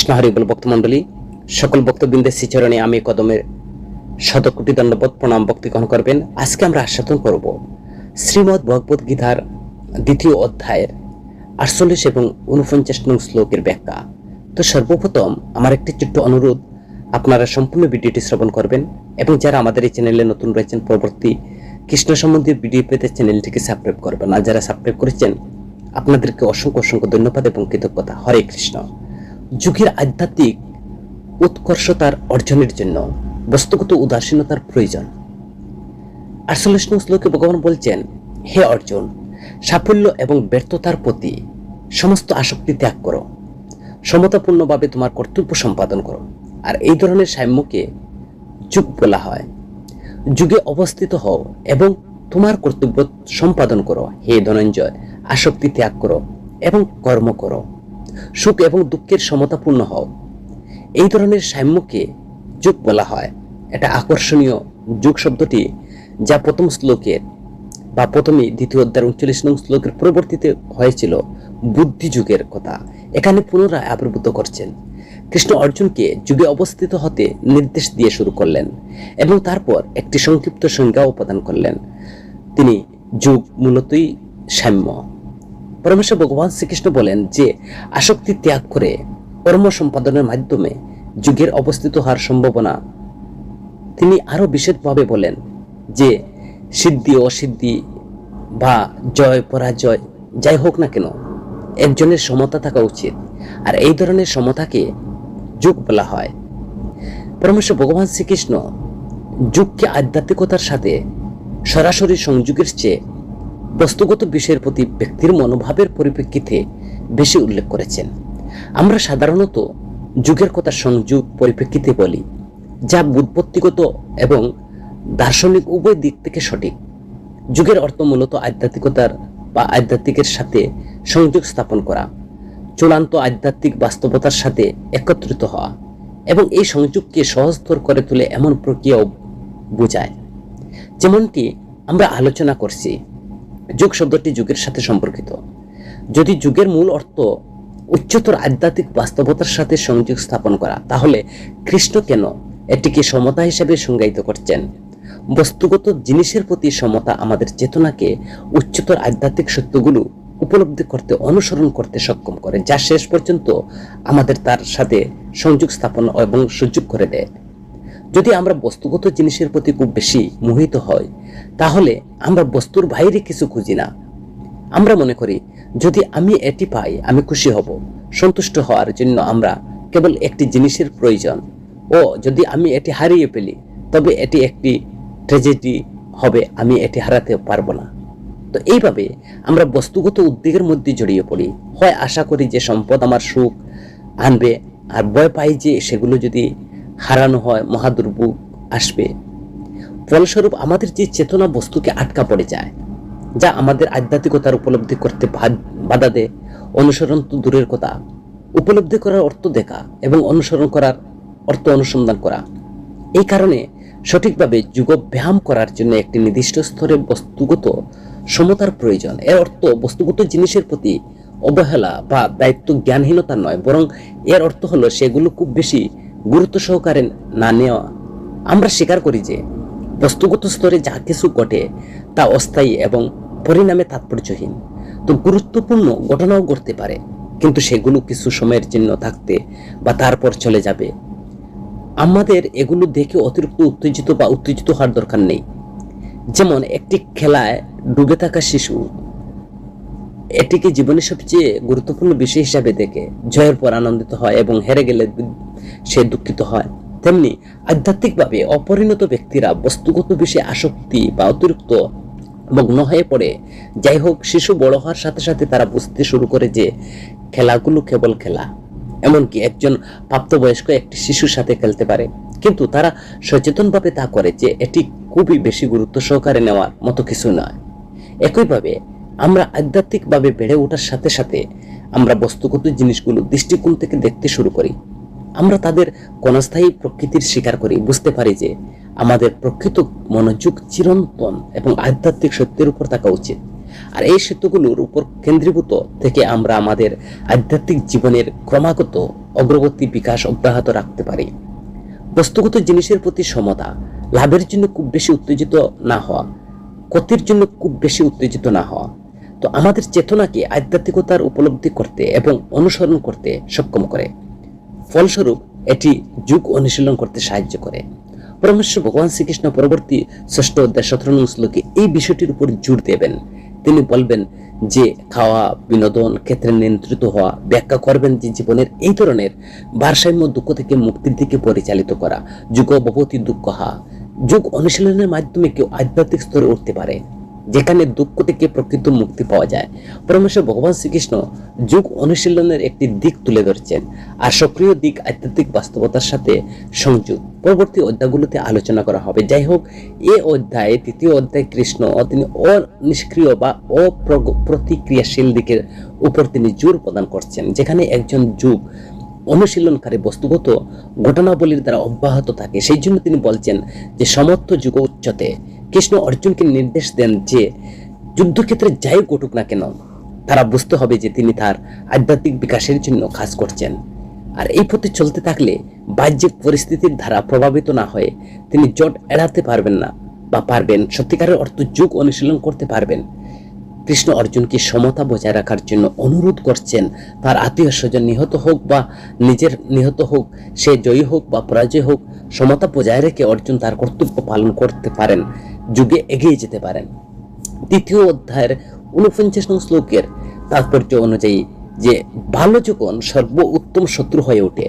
কৃষ্ণ হরি বল ভক্তমণ্ডলী, সকল ভক্তবৃন্দের শ্রীচরণে আমি কদমের শতকোটি দণ্ডবোধ প্রণাম ভক্তি গ্রহণ করবেন। আজকে আমরা আস্বাদন করব শ্রীমদ্ ভগবদ গীতার 2য় অধ্যায়ের 48 এবং 49 নং শ্লোকের ব্যাখ্যা। তো সর্বপ্রথম আমার একটি ছোট্ট অনুরোধ, আপনারা সম্পূর্ণ ভিডিওটি শ্রবণ করবেন এবং যারা আমাদের এই চ্যানেলে নতুন রয়েছেন পরবর্তী কৃষ্ণ সম্বন্ধীয় ভিডিও পেতে চ্যানেলটিকে সাবস্ক্রাইব করবেন। আর যারা সাবস্ক্রাইব করেছেন আপনাদেরকে অসংখ্য অসংখ্য ধন্যবাদ এবং কৃতজ্ঞতা। হরে কৃষ্ণ। যুগের আধ্যাত্মিক উৎকর্ষতার অর্জনের জন্য বস্তুগত উদাসীনতার প্রয়োজন। 48 নং শ্লোকে ভগবান বলছেন, হে অর্জুন, সাফল্য এবং ব্যর্থতার প্রতি সমস্ত আসক্তি ত্যাগ করো, সমতাপূর্ণভাবে তোমার কর্তব্য সম্পাদন করো। আর এই ধরনের সাম্যকে যুগ বলা হয়। যুগে অবস্থিত হও এবং তোমার কর্তব্য সম্পাদন করো। হে ধনঞ্জয়, আসক্তি ত্যাগ করো এবং কর্ম করো, সুখ এবং দুঃখের সমতাপূর্ণ হও। এই ধরনের সাম্যকে যুগ বলা হয়। এটা আকর্ষণীয়। যুগ শব্দটি যা প্রথম শ্লোকের বা প্রথমে 2য় অধ্যায়ের 39 নং শ্লোকের পরবর্তীতে হয়েছিল বুদ্ধি যুগের কথা এখানে পুনরায় আবির্ভূত করছেন। কৃষ্ণ অর্জুনকে যুগে অবস্থিত হতে নির্দেশ দিয়ে শুরু করলেন এবং তারপর একটি সংক্ষিপ্ত সংজ্ঞাও প্রদান করলেন। তিনি যুগ মূলতই সাম্য। পরমেশ্বর ভগবান শ্রীকৃষ্ণ বলেন যে আসক্তি ত্যাগ করে কর্ম সম্পাদনের মাধ্যমে যুগের অবস্থিত হওয়ার সম্ভাবনা। তিনি আরো বিশেষভাবে বলেন যে সিদ্ধি অসিদ্ধি বা জয় পরাজয় যাই হোক না কেন, একজনের সমতা থাকা উচিত। আর এই ধরনের সমতাকে যুগ বলা হয়। পরমেশ্বর ভগবান শ্রীকৃষ্ণ যুগকে আধ্যাত্মিকতার সাথে সরাসরি সংযোগের চেয়ে বস্তুগত বিষয়ের প্রতি ব্যক্তির মনোভাবের পরিপ্রেক্ষিতে বেশি উল্লেখ করেছেন। আমরা সাধারণত যুগের কথা সংযোগ পরিপ্রেক্ষিতে বলি, যা বুৎপত্তিগত এবং দার্শনিক উভয় দিক থেকে সঠিক। যুগের অর্থ মূলত আধ্যাত্মিকতার বা আধ্যাত্মিকের সাথে সংযোগ স্থাপন করা, চূড়ান্ত আধ্যাত্মিক বাস্তবতার সাথে একত্রিত হওয়া এবং এই সংযোগকে সহজতর করে তোলে এমন প্রক্রিয়াও বোঝায়। যেমনটি আমরা আলোচনা করছি, যুগ শব্দটি যুগের সাথে সম্পর্কিত। যদি যুগের মূল অর্থ উচ্চতর আধ্যাত্মিক বাস্তবতার সাথে সংযোগ স্থাপন করা, তাহলে কৃষ্ণ কেন এটিকে সমতা হিসেবে সংজ্ঞায়িত করছেন? বস্তুগত জিনিসের প্রতি সমতা আমাদের চেতনাকে উচ্চতর আধ্যাত্মিক সত্যগুলো উপলব্ধি করতে অনুসরণ করতে সক্ষম করে, যা শেষ পর্যন্ত আমাদের তার সাথে সংযোগ স্থাপন এবং সুযোগ করে দেয়। যদি আমরা বস্তুগত জিনিসের প্রতি খুব বেশি মোহিত হই, তাহলে আমরা বস্তুর বাইরে কিছু খুঁজি না। আমরা মনে করি যদি আমি এটি পাই আমি খুশি হব। সন্তুষ্ট হওয়ার জন্য আমরা কেবল একটি জিনিসের প্রয়োজন, ও যদি আমি এটি হারিয়ে ফেলি তবে এটি একটি ট্র্যাজেডি হবে, আমি এটি হারাতে পারবো না। তো এইভাবে আমরা বস্তুগত উদ্বেগের মধ্যে জড়িয়ে পড়ি। হয় আশা করি যে সম্পদ আমার সুখ আনবে, আর ভয় পাই যে সেগুলো যদি হারানো হয় মহাদুর্ভোগ আসবে। ফলস্বরূপ আমাদের যে চেতনা বস্তুকে আটকা পড়ে যায়, যা আমাদের আধ্যাত্মিকতার উপলব্ধি করতে বাধা দেয়। অনুসরণ তো দূরের কথা, উপলব্ধি করার অর্থ দেখা এবং অনুসরণ করার অর্থ অনুসন্ধান করা। এই কারণে সঠিকভাবে যোগাভ্যাম করার জন্য একটি নির্দিষ্ট স্তরে বস্তুগত সমতার প্রয়োজন। এর অর্থ বস্তুগত জিনিসের প্রতি অবহেলা বা দায়িত্ব জ্ঞানহীনতা নয়, বরং এর অর্থ হলো সেগুলো খুব বেশি গুরুত্ব সহকারে না নেওয়া। আমরা স্বীকার করি যে বস্তুগত স্তরে যা কিছু ঘটে তা অস্থায়ী এবং পরিণামে তাৎপর্যহীন। তো গুরুত্বপূর্ণ ঘটনাও ঘটতে পারে, কিন্তু সেগুলো কিছু সময়ের জন্য থাকতে বা তারপর চলে যাবে। আমাদের এগুলো দেখে অতিরিক্ত উত্তেজিত হওয়ার দরকার নেই। যেমন একটি খেলায় ডুবে থাকা শিশু এটিকে জীবনের সবচেয়ে গুরুত্বপূর্ণ বিষয় হিসাবে দেখে জয়ের পর আনন্দিত হয় এবং হেরে গেলে সে দুঃখিত হয়। তেমনি আধ্যাত্মিকভাবে অপরিণত ব্যক্তিরা বস্তুগত বিষয়ে আসক্তি বা অতিরিক্ত মগ্ন হয়ে পড়ে। যাই হোক, শিশু বড় হওয়ার সাথে সাথে তারা বুঝতে শুরু করে যে খেলাগুলো কেবল খেলা। এমনকি একজন প্রাপ্তবয়স্ক একটি শিশুর সাথে খেলতে পারে, কিন্তু তারা সচেতনভাবে তা করে যে এটি খুবই বেশি গুরুত্ব সহকারে নেওয়ার মতো কিছু নয়। একইভাবে আমরা আধ্যাত্মিকভাবে বেড়ে ওঠার সাথে সাথে আমরা বস্তুগত জিনিসগুলো দৃষ্টিকোণ থেকে দেখতে শুরু করি। আমরা তাদের ক্ষণস্থায়ী প্রকৃতির স্বীকার করি, বুঝতে পারি যে আমাদের প্রকৃত মনোযোগ চিরন্তন এবং আধ্যাত্মিক সত্যের উপর থাকা উচিত। আর এই সত্যগুলোর উপর কেন্দ্রীভূত থেকে আমরা আমাদের আধ্যাত্মিক জীবনের ক্রমাগত অগ্রগতি বিকাশ অব্যাহত রাখতে পারি। বস্তুগত জিনিসের প্রতি সমতা, লাভের জন্য খুব বেশি উত্তেজিত না হওয়া, ক্ষতির জন্য খুব বেশি উত্তেজিত না হওয়া, তো আমাদের চেতনাকে আধ্যাত্মিকতার উপলব্ধি করতে এবং অনুসরণ করতে সক্ষম করে। ফলস্বরূপ এটি যুগ অনুশীলন করতে সাহায্য করে। পরমেশ্বর ভগবান শ্রীকৃষ্ণ পরবর্তী 6 অধ্যায় 17 নং শ্লোকে এই বিষয়টির উপর জোর দেবেন। তিনি বলবেন যে খাওয়া, বিনোদন ক্ষেত্রে নিয়ন্ত্রিত হওয়া, ব্যাখ্যা করবেন যে জীবনের এই ধরনের ভারসাম্য দুঃখ থেকে মুক্তির দিকে পরিচালিত করা। যুগ ভবতি দুঃখহা, যুগ অনুশীলনের মাধ্যমে কেউ আধ্যাত্মিক স্তরে উঠতে পারে, যেখানে দুঃখ থেকে প্রকৃত মুক্তি পাওয়া যায়। পরমেশ্বর ভগবান শ্রীকৃষ্ণ যুগ অনুশীলনের একটি দিক তুলে ধরছেন, আর সক্রিয় দিক আধ্যাত্মিক বাস্তবতার সাথে সংযোগ পরবর্তী অধ্যায়গুলোতে আলোচনা করা হবে। যাই হোক, এই অধ্যায়ে 3য় অধ্যায় কৃষ্ণ তিনি অনিষ্ক্রিয় বা অপ্রতিক্রিয়াশীল দিকের উপর তিনি জোর প্রদান করছেন, যেখানে একজন যুগ অনুশীলনকারী বস্তুগত ঘটনাবলীর দ্বারা অব্যাহত থাকে। সেই জন্য তিনি বলছেন যে সমর্থ যুগ উচ্চতে। কৃষ্ণ অর্জুনকে নির্দেশ দেন যে যুদ্ধক্ষেত্রে যাই ঘটুক না কেন, তারা বুঝতে হবে যে তিনি তার আধ্যাত্মিক বিকাশের জন্য কাজ করছেন। আর এই পথে চলতে থাকলে বাহ্যিক পরিস্থিতির দ্বারা প্রভাবিত না হয়ে তিনি জট এড়াতে পারবেন না, বা পারবেন সত্যিকারের অর্থ যুগ অনুশীলন করতে পারবেন। কৃষ্ণ অর্জুনকে সমতা বজায় রাখার জন্য অনুরোধ করছেন। তার আত্মীয় স্বজন নিহত হোক বা নিজের নিহত হোক, সে জয়ী হোক বা পরাজয় হোক, সমতা বজায় রেখে অর্জুন তার কর্তব্য পালন করতে পারেন, যুগে এগিয়ে যেতে পারেন। 3য় অধ্যায়ের 49 নং শ্লোকের তাৎপর্য অনুযায়ী যে ভালো যখন সর্বোত্তম শত্রু হয়ে ওঠে,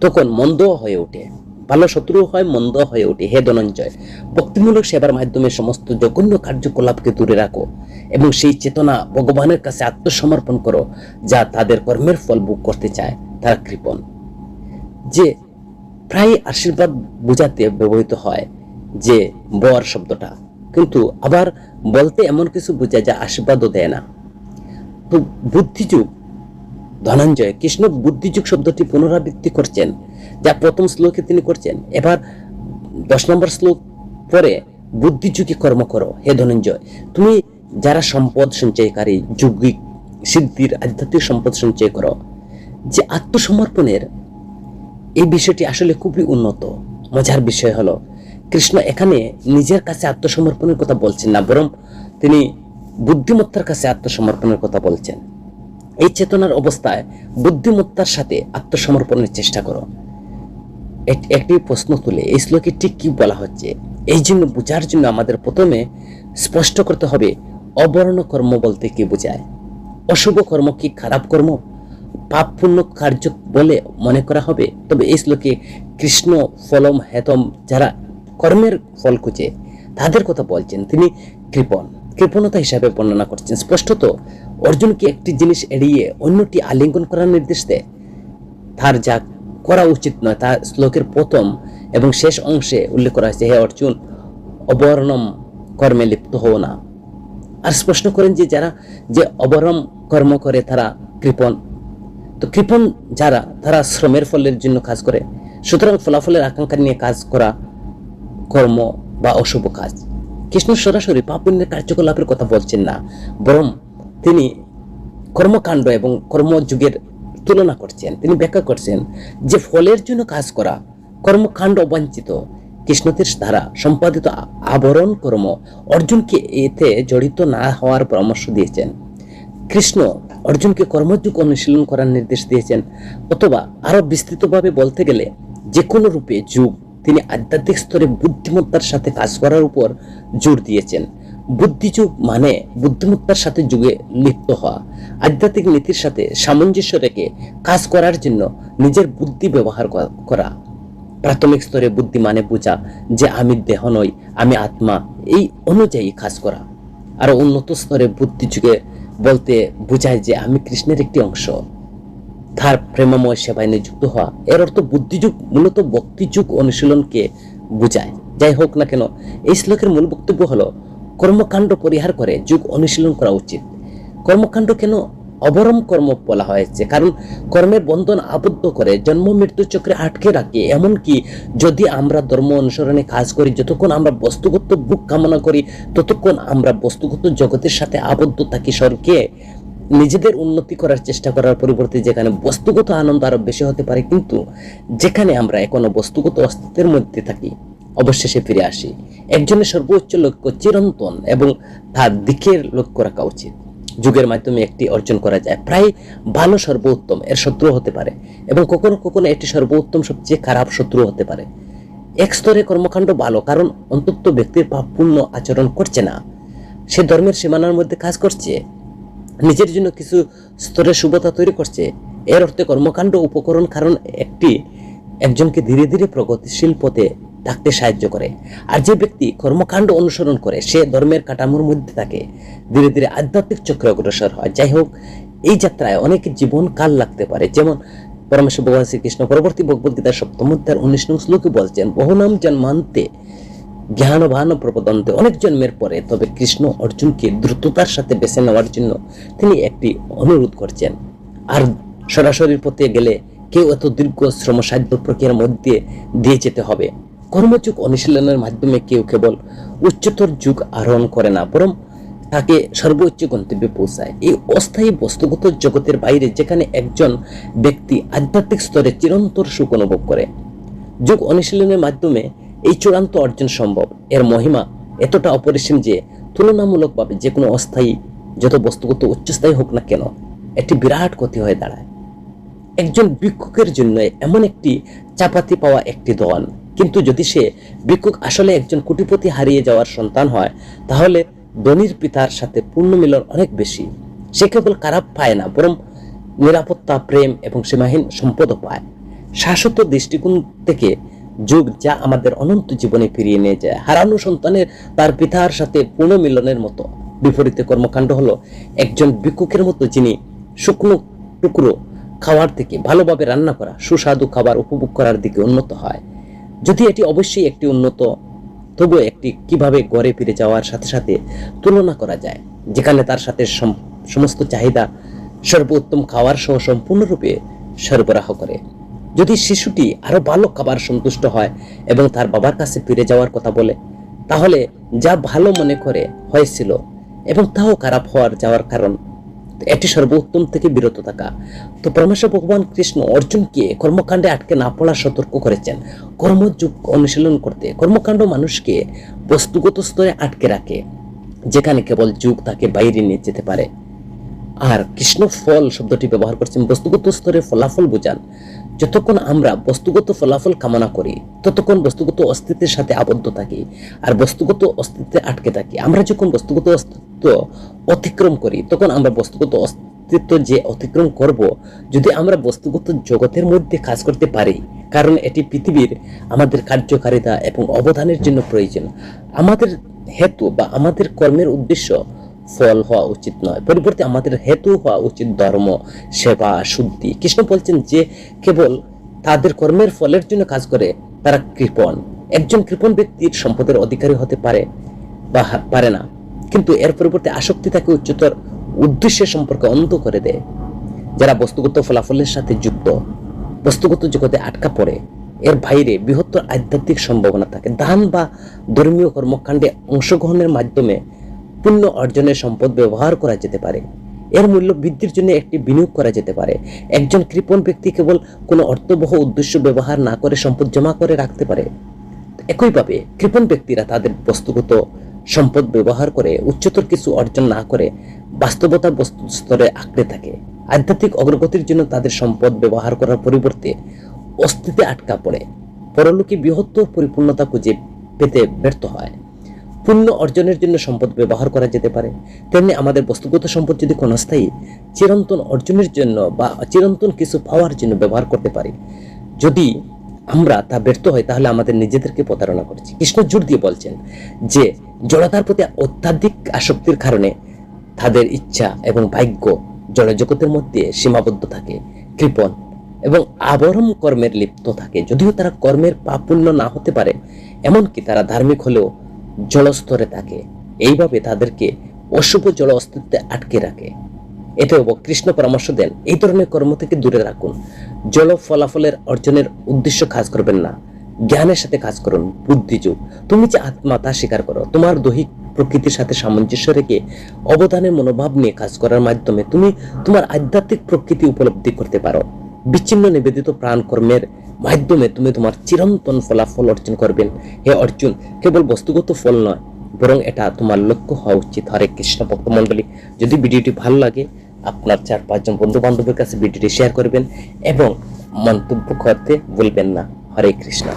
তখন মন্দ হয়ে ওঠে, ভালো শত্রু হয়, মন্দ হয়ে ওঠে। হে ধনঞ্জয়, ভক্তিমূলক সেবার মাধ্যমে সমস্ত জঘন্য কার্যকলাপকে দূরে রাখো এবং সেই চেতনা ভগবানের কাছে আত্মসমর্পণ করো যা তাদের কর্মের ফল ভোগ করতে চায়। তারা কৃপণ, যে প্রায় আশীর্বাদ বোঝাতে ব্যবহৃত হয় যে বর শব্দটা, কিন্তু আবার বলতে এমন কিছু বোঝায় যা আশীর্বাদও দেয় না। তো বুদ্ধিযুগ ধনঞ্জয়, কৃষ্ণ বুদ্ধিযুগ শব্দটি পুনরাবৃত্তি করছেন, যা প্রথম শ্লোকে তিনি করছেন। এবার 10 নম্বর শ্লোক পরে বুদ্ধিযুগে কর্ম করো। হে ধনঞ্জয়, তুমি যারা সম্পদ সঞ্চয়কারী, যৌগিক সিদ্ধির আধ্যাত্মিক সম্পদ সঞ্চয় করো, যে আত্মসমর্পণের এই বিষয়টি আসলে খুবই উন্নত। মজার বিষয় হলো কৃষ্ণ এখানে নিজের কাছে আত্মসমর্পণের কথা বলছেন না, বরং তিনি বুদ্ধিমত্তার কাছে আত্মসমর্পণের কথা বলছেন। এই চেতনার অবস্থায় বুদ্ধিমত্তার সাথে আত্মসমর্পণের চেষ্টা করো। একটি প্রশ্ন তুলে এই শ্লোকে ঠিক কি বলা হচ্ছে, এই জন্য বোঝার জন্য আমাদের প্রথমে স্পষ্ট করতে হবে অবর্ণ কর্ম বলতে কি বোঝায়। অশুভ কর্ম কি খারাপ কর্ম, পাপ পুণ্য কার্য বলে মনে করা হবে? তবে এই শ্লোকে কৃষ্ণ ফলম হেতম, যারা কর্মের ফল খুঁজে তাদের কথা বলছেন। তিনি কৃপণতা হিসাবে বর্ণনা করছেন। স্পষ্টত অর্জুনকে একটি জিনিস এড়িয়ে অন্যটি আলিঙ্গন করার নির্দেশ দেয়। তার যা করা উচিত নয় তা শ্লোকের প্রথম এবং শেষ অংশে উল্লেখ করা হয়েছে। হে অর্জুন, অবর্ণম কর্মে লিপ্ত হও না। আর স্পষ্ট করেন যে যারা যে অবরম কর্ম করে তারা কৃপণ। তো কৃপণ যারা, তারা শ্রমের ফলের জন্য কাজ করে। সুতরাং ফলাফলের আকাঙ্ক্ষা নিয়ে কাজ করা কর্ম বা অশুভ কাজ। কৃষ্ণ সরাসরি পাপ পুণ্যের কার্যকলাপের কথা বলছেন না, বরং তিনি কর্মকাণ্ড এবং কর্মযুগের তুলনা করছেন। তিনি ব্যাখ্যা করছেন যে ফলের জন্য কাজ করা কর্মকাণ্ড অবাঞ্ছিত। কৃষ্ণদের দ্বারা সম্পাদিত আবরণ কর্ম অর্জুনকে এতে জড়িত না হওয়ার পরামর্শ দিয়েছেন। কৃষ্ণ অর্জুনকে কর্মযুগ অনুশীলন করার নির্দেশ দিয়েছেন, অথবা আরো বিস্তৃতভাবে বলতে গেলে যে কোনো রূপে যুগ তিনি আধ্যাত্মিক স্তরে বুদ্ধিমত্তার সাথে কাজ করার উপর জোর দিয়েছেন। বুদ্ধিযুগ মানে বুদ্ধিমত্তার সাথে যুগে লিপ্ত হওয়া, আধ্যাত্মিক নীতির সাথে সামঞ্জস্য রেখে কাজ করার জন্য নিজের বুদ্ধি ব্যবহার করা। প্রাথমিক স্তরে বুদ্ধি মানে বোঝা যে আমি দেহ নই, আমি আত্মা, এই অনুযায়ী কাজ করা। আর উন্নত স্তরে বুদ্ধিযুগে বলতে বোঝায় যে আমি কৃষ্ণের একটি অংশ, তার প্রেমময় সেবায় নিযুক্ত হওয়া। এর অর্থ বুদ্ধিযুগ মূলত ভক্তিযুগ অনুশীলনকে বোঝায়। যাই হোক না কেন, এই শ্লোকের মূল বক্তব্য হলো কর্মকাণ্ড পরিহার করে যুগ অনুশীলন করা উচিত। কর্মকাণ্ড কেন অবরম কর্ম বলা হয়েছে? কারণ কর্মের বন্ধন আবদ্ধ করে, জন্ম মৃত্যু চক্রে আটকে রাখে। এমনকি যদি আমরা ধর্ম অনুসরণে কাজ করি, যতক্ষণ আমরা বস্তুগত ভোগ কামনা করি ততক্ষণ আমরা বস্তুগত জগতের সাথে আবদ্ধ থাকি। স্বর্গে নিজেদের উন্নতি করার চেষ্টা করার পরিবর্তে যেখানে বস্তুগত আনন্দ আরো বেশি হতে পারে, কিন্তু যেখানে আমরা এখনো বস্তুগত অস্তিত্বের মধ্যে থাকি, অবশেষে ফিরে আসি। একজনের সর্বোচ্চ লক্ষ্য চিরন্তন এবং তার দিকের লক্ষ্য রাখা উচিত। যুগের মাধ্যমে একটি অর্জন করা যায়, প্রায় ভালো সর্বোত্তম এর শত্রু হতে পারে, এবং কখনো কখনো এটি সর্বোত্তম সবচেয়ে খারাপ শত্রু হতে পারে। এক স্তরে কর্মকাণ্ড ভালো, কারণ অন্তত ব্যক্তির পাপপূর্ণ আচরণ করছে না, সে ধর্মের সীমানার মধ্যে কাজ করছে, নিজের জন্য কিছু স্তরে শুভতা তৈরি করছে। এর অর্থে কর্মকাণ্ড উপকরণ, কারণ একজনকে ধীরে ধীরে প্রগতিশীল পথে থাকতে সাহায্য করে। আর যে ব্যক্তি কর্মকাণ্ড অনুসরণ করে, সে ধর্মের কাঠামোর মধ্যে থাকে, ধীরে ধীরে আধ্যাত্মিক চক্রে অগ্রসর হয়। যাই হোক, এই যাত্রায় অনেকের জীবন কাল লাগতে পারে। যেমন পরমেশ্বর ভগবান শ্রীকৃষ্ণ পরবর্তী ভগবদ্গীতার 7ম অধ্যায়ের 19 নং শ্লোকে বলছেন, বহুনাম জন্মান্তে জ্ঞানবান প্রপদন্তে, অনেক জন্মের পরে তবে কৃষ্ণ অর্জুনকে দ্রুততার সাথে বেছে নেওয়ার জন্য তিনি একটি অনুরোধ করছেন। আর সরাসরি পথে গেলে কেউ এত দীর্ঘ শ্রমসাধ্য প্রক্রিয়ার মধ্যে দিয়ে যেতে হবে। কর্মযোগ অনুশীলনের মাধ্যমে কেউ কেবল উচ্চতর যুগ আরোহণ করে না, বরং তাকে সর্বোচ্চ গন্তব্যে পৌঁছায়। এই অস্থায়ী বস্তুগত জগতের বাইরে, যেখানে একজন ব্যক্তি আধ্যাত্মিক স্তরে চিরন্তর সুখ অনুভব করে, যোগ অনুশীলনের মাধ্যমে এই চূড়ান্ত অর্জন সম্ভব। এর মহিমা এতটা অপরিসীম যে তুলনামূলকভাবে যে কোনো অস্থায়ী, যত বস্তুগত উচ্চস্থায়ী হোক না কেন, একটি বিরাট ক্ষতি হয়ে দাঁড়ায়। একজন ভিক্ষুকের জন্য এমন একটি চাপাতি পাওয়া একটি ধন, কিন্তু যদি সে ভিক্ষুক আসলে একজন কোটিপতি হারিয়ে যাওয়ার সন্তান হয়, তাহলে ধনীর পিতার সাথে পূর্ণ মিলন অনেক বেশি। সে কেবল খারাপ পায় না, বরং নিরাপত্তা, প্রেম এবং সীমাহীন সম্পদও পায়। শাশ্বত দৃষ্টিকোণ থেকে যুগ যা আমাদের অনন্ত জীবনে ফিরিয়ে নিয়ে যায়, হারানো সন্তানের তার পিতার সাথে পূর্ণ মিলনের মতো। বিপরীতে কর্মকাণ্ড হলো একজন ভিক্ষুকের মতো, যিনি শুকনো টুকরো খাওয়ার থেকে ভালোভাবে রান্না করা সুস্বাদু খাবার উপভোগ করার দিকে উন্নত হয়। যদি এটি অবশ্যই একটি উন্নত, তবুও একটি কিভাবে ঘরে ফিরে যাওয়ার সাথে সাথে তুলনা করা যায়, যেখানে তার সাথে সমস্ত চাহিদা সর্বোত্তম খাওয়ার সহ সম্পূর্ণরূপে সরবরাহ করে। যদি শিশুটি আরো ভালো খাবার সন্তুষ্ট হয় এবং তার বাবার কাছে ফিরে যাওয়ার কথা বলে, তাহলে যা ভালো মনে করে হয়েছিল এবং তাও খারাপ হওয়ার যাওয়ার কারণ, এটি সর্বোত্তম থেকে বিরত থাকা। তো পরমেশ্বর ভগবান কৃষ্ণ অর্জুনকে কর্মকাণ্ডে আটকে না পড়ার সতর্ক করেছেন। কর্মযোগ অনুশীলন করতে কর্মকাণ্ড মানুষকে বস্তুগত স্তরে আটকে রাখে, যেখানে কেবল যুগ তাকে বাইরে নিয়ে যেতে পারে। আর কৃষ্ণ ফল শব্দটি ব্যবহার করছেন বস্তুগত স্তরে ফলাফল বোঝান। যতক্ষণ আমরা বস্তুগত ফলাফল কামনা করি, ততক্ষণ বস্তুগত অস্তিত্বের সাথে আবদ্ধ থাকি আর বস্তুগত অস্তিত্বে আটকে থাকি। আমরা যখন বস্তুগত অস্তিত্ব অতিক্রম করি, তখন আমরা বস্তুগত অস্তিত্ব যে অতিক্রম করব, যদি আমরা বস্তুগত জগতের মধ্যে কাজ করতে পারি, কারণ এটি পৃথিবীর আমাদের কার্যকারিতা এবং অবদানের জন্য প্রয়োজন। আমাদের হেতু বা আমাদের কর্মের উদ্দেশ্য ফল হওয়া উচিত নয়, পরিবর্তে আমাদের হেতু হওয়া উচিত ধর্ম, সেবা, শুদ্ধি। কৃষ্ণ বলছেন যে কেবল তাদের কর্মের ফলের জন্য কাজ করে তারা কৃপণ। একজন কৃপণ ব্যক্তির সম্পদের অধিকারী হতে পারে বা পারে না, কিন্তু এর পরিবর্তে আসক্তি তাকে উচ্চতর উদ্দেশ্যের সম্পর্কে অন্ধ করে দেয়। যারা বস্তুগত ফলাফলের সাথে যুক্ত, বস্তুগত জগতে আটকা পড়ে, এর বাইরে বৃহত্তর আধ্যাত্মিক সম্ভাবনা থাকে। দান বা ধর্মীয় কর্মকাণ্ডে অংশগ্রহণের মাধ্যমে পুণ্য অর্জনের সম্পদ ব্যবহার করা যেতে পারে, এর মূল্য বৃদ্ধির জন্য একটি বিনিয়োগ করা যেতে পারে। একজন কৃপণ ব্যক্তি কেবল কোনো অর্থবহ উদ্দেশ্য ব্যবহার না করে সম্পদ জমা করে রাখতে পারে। একইভাবে কৃপণ ব্যক্তিরা তাদের বস্তুগত সম্পদ ব্যবহার করে উচ্চতর কিছু অর্জন না করে বাস্তবতা বস্তু স্তরে আঁকড়ে থাকে। আধ্যাত্মিক অগ্রগতির জন্য তাদের সম্পদ ব্যবহার করার পরিবর্তে অস্তিত্বে আটকা পড়ে পরলোকে বৃহত্তর পরিপূর্ণতা খুঁজে পেতে ব্যর্থ হয়। পুণ্য অর্জনের জন্য সম্পদ ব্যবহার করা যেতে পারে, তেমনি আমাদের বস্তুগত সম্পদ যদি ক্ষণস্থায়ী চিরন্তন অর্জনের জন্য বা চিরন্তন কিছু পাওয়ার জন্য ব্যবহার করতে পারি, যদি আমরা তা ব্যর্থ হই, তাহলে আমাদের নিজেদেরকে প্রতারণা করছি। কৃষ্ণ জোর দিয়ে বলছেন যে জড়তার প্রতি অত্যাধিক আসক্তির কারণে তাদের ইচ্ছা এবং ভাগ্য জড়জগতের মধ্যে সীমাবদ্ধ থাকে, কৃপণ এবং আবরণ কর্মের লিপ্ত থাকে। যদিও তারা কর্মের পাপ পুণ্য না হতে পারে, এমনকি তারা ধার্মিক হলেও জলস্তরে থাকে। এইভাবে তাদেরকে অশুভ জল অস্তিত্বে আটকে রাখে। এতেও কৃষ্ণ পরামর্শ দেন, এই ধরনের কর্ম থেকে দূরে রাখুন। জল ফলাফলের অর্জনের উদ্দেশ্য কাজ করবেন না, জ্ঞানের সাথে কাজ করুন। বুদ্ধিযোগ, তুমি যে আত্মা তা স্বীকার করো, তোমার দৈহিক প্রকৃতির সাথে সামঞ্জস্য রেখে অবদানের মনোভাব নিয়ে কাজ করার মাধ্যমে তুমি তোমার আধ্যাত্মিক প্রকৃতি উপলব্ধি করতে পারো। বিচ্ছিন্ন নিবেদিত প্রাণ কর্মের মাধ্যমে তুমি তোমার চিরন্তন ফলাফল অর্জন করবেন। হে অর্জুন, কেবল বস্তুগত ফল নয়, বরং এটা তোমার লক্ষ্য হওয়া উচিত। হরে কৃষ্ণ ভক্তমণ্ডলী, যদি ভিডিওটি ভালো লাগে আপনার 4-5 জন বন্ধু বান্ধবের কাছে ভিডিওটি শেয়ার করবেন এবং মন্তব্য করতে ভুলবেন না। হরে কৃষ্ণ।